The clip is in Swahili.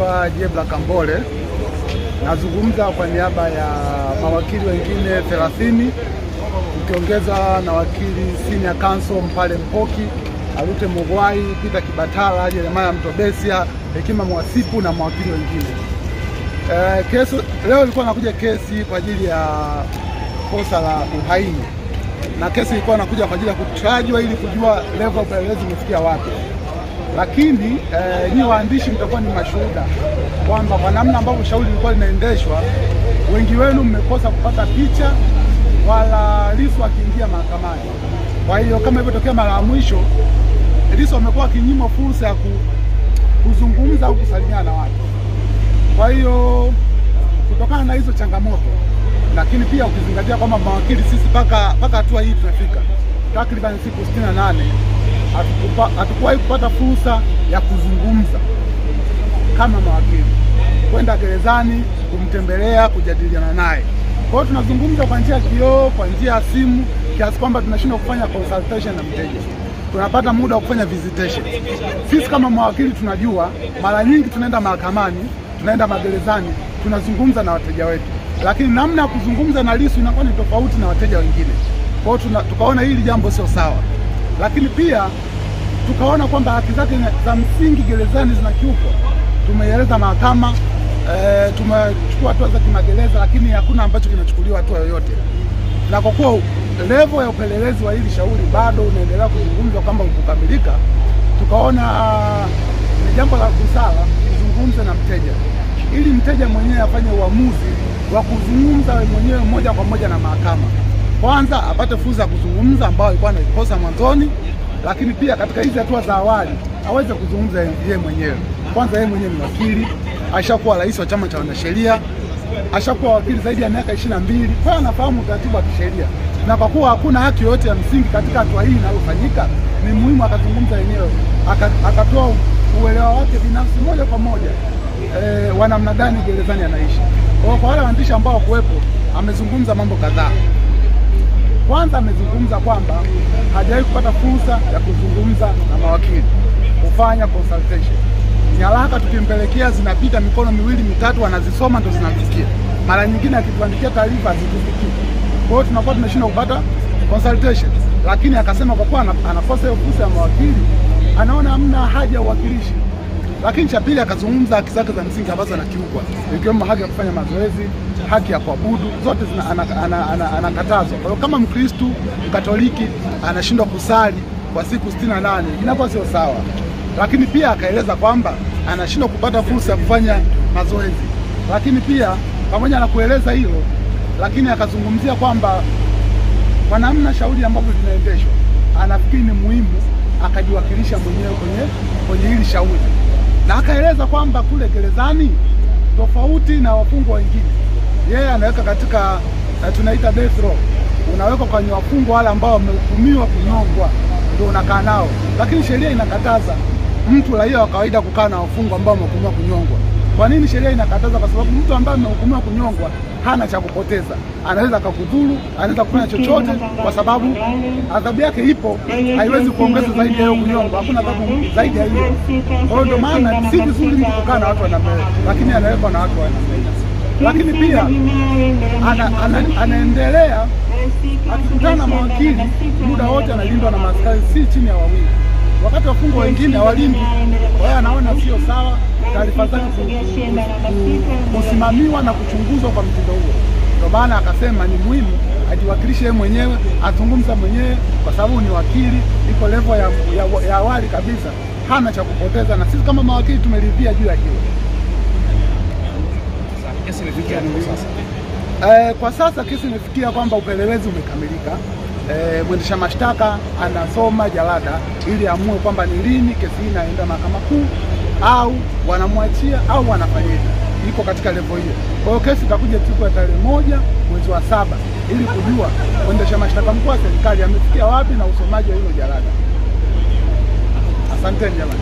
naitwa Jebla Kambole. Nazungumza kwa niaba ya mawakili wengine 30 ukiongeza na wakili senior counsel Mpale Mpoki, Alute Mugwai, Peter Kibatala, Jeremiah Mtobesia, Hekima Mwasipu na mawakili wengine. Kesi leo ilikuwa nakuja kesi kwa ajili ya kosa la uhaini. Na kesi ilikuwa nakuja kwa ajili ya kutajwa ili kujua level upelelezi umefikia wapi. Lakini nyinyi waandishi mtakuwa ni mashuhuda kwamba kwa namna ambavyo shauri lilikuwa linaendeshwa, wengi wenu mmekosa kupata picha wala Lissu akiingia mahakamani. Kwa hiyo kama ilivyotokea mara ya mwisho, Lissu amekuwa akinyimwa fursa ya kuzungumza au kusalimiana na watu. Kwa hiyo kutokana na hizo changamoto, lakini pia ukizingatia kwamba mawakili sisi paka hatua hii tunafika takriban siku 68 hatukuwahi kupata fursa ya kuzungumza kama mawakili, kwenda gerezani kumtembelea, kujadiliana naye. Kwa hiyo tunazungumza kwa njia ya kioo, kwa njia ya simu, kiasi kwamba tunashindwa kufanya consultation na mteja. Tunapata muda wa kufanya visitation. Sisi kama mawakili tunajua mara nyingi tunaenda mahakamani, tunaenda magerezani, tunazungumza na wateja wetu. Lakini namna ya kuzungumza na Lissu inakuwa ni tofauti na wateja wengine. Kwa hiyo tukaona hili jambo sio sawa. Lakini pia tukaona kwamba haki zake za msingi gerezani zinakiukwa. Tumeeleza mahakama, tumechukua hatua za kimagereza, lakini hakuna ambacho kinachukuliwa hatua yoyote. Na kwa kuwa level ya upelelezi wa hili shauri bado unaendelea kuzungumzwa kama ukukamilika, tukaona ni jambo la busara kuzungumza na mteja, ili mteja mwenyewe afanye uamuzi wa kuzungumza mwenyewe moja kwa moja na mahakama. Kwanza apate fursa ya kuzungumza ambao alikuwa anaikosa mwanzoni, lakini pia katika hizi hatua za awali aweze kuzungumza yeye mwenyewe. Kwanza yeye mwenyewe ni wakili, ashakuwa rais wa chama cha wanasheria, ashakuwa wakili zaidi ya miaka 22, kwa anafahamu utaratibu wa kisheria. Na kwa kuwa hakuna haki yoyote ya msingi katika hatua hii inayofanyika, ni muhimu akazungumza yenyewe, akatoa uelewa wake binafsi moja kwa moja wa namna gani gerezani anaishi. Kwa wale waandishi ambao kuwepo, amezungumza mambo kadhaa. Kwanza amezungumza kwamba hajawahi kupata fursa ya kuzungumza na mawakili, kufanya consultation. Nyaraka tukimpelekea zinapita mikono miwili mitatu, anazisoma ndo zinamfikia. Mara nyingine akituandikia taarifa hazitufikii. Kwa hiyo tunakuwa tumeshindwa kupata consultation. Lakini akasema kwa kuwa anakosa hiyo fursa ya mawakili, anaona hamna haja ya uwakilishi. Lakini cha pili akazungumza haki zake za msingi ambazo anakiukwa, ikiwemo haki ya kufanya mazoezi, haki ya kuabudu, zote anakatazwa. Kwa hiyo kama Mkristo Mkatoliki anashindwa kusali kwa siku 68, inakuwa sio sawa. Lakini pia akaeleza kwamba anashindwa kupata fursa ya kufanya mazoezi. Lakini pia pamoja na kueleza hilo, lakini akazungumzia kwamba kwa namna shauri ambavyo linaendeshwa, anafikiri ni muhimu akajiwakilisha mwenyewe kwenye hili shauri. Na akaeleza kwamba kule gerezani tofauti na wafungwa wengine, yeye anaweka katika tunaita death row, unaweka kwenye wafungwa wale ambao wamehukumiwa kunyongwa, ndio unakaa nao. Lakini sheria inakataza mtu raia wa kawaida kukaa na wafungwa ambao wamehukumiwa kunyongwa. Kwa nini sheria inakataza? Kwa sababu mtu ambaye amehukumiwa kunyongwa hana cha kupoteza, anaweza akakudhuru, anaweza kufanya chochote, kwa sababu adhabu yake ipo, haiwezi kuongeza zaidi ya hiyo kunyongwa, hakuna adhabu zaidi ya hiyo. Kwa hiyo ndio maana si vizuri mtu kukaa na watu wanamea, lakini anawekwa na watu wanamea. Lakini pia anaendelea akikutana na mawakili, muda wote analindwa na maaskari si chini ya 2, wakati wafungwa wengine hawalindwi. Kwa hiyo anaona sio sawa taarifa zake kusimamiwa na kuchunguzwa kwa mtindo huo. Ndio maana akasema ni muhimu ajiwakilishe yeye mwenyewe, azungumza mwenyewe, kwa sababu ni wakili, iko level ya awali kabisa, hana cha kupoteza, na sisi kama mawakili tumeridhia juu ya hilo. Kesi imefikia sasa? Kwa sasa kesi imefikia kwamba upelelezi umekamilika. Mwendesha mashtaka anasoma jalada ili amue kwamba ni lini kesi hii inaenda mahakama kuu, au wanamwachia au wanafanyaje. Iko katika level hiyo. Kwa hiyo kesi itakuja siku ya tarehe 1 mwezi wa 7 ili kujua mwendesha mashtaka mkuu wa serikali amefikia wapi na usomaji wa hilo jalada. Asante jamani.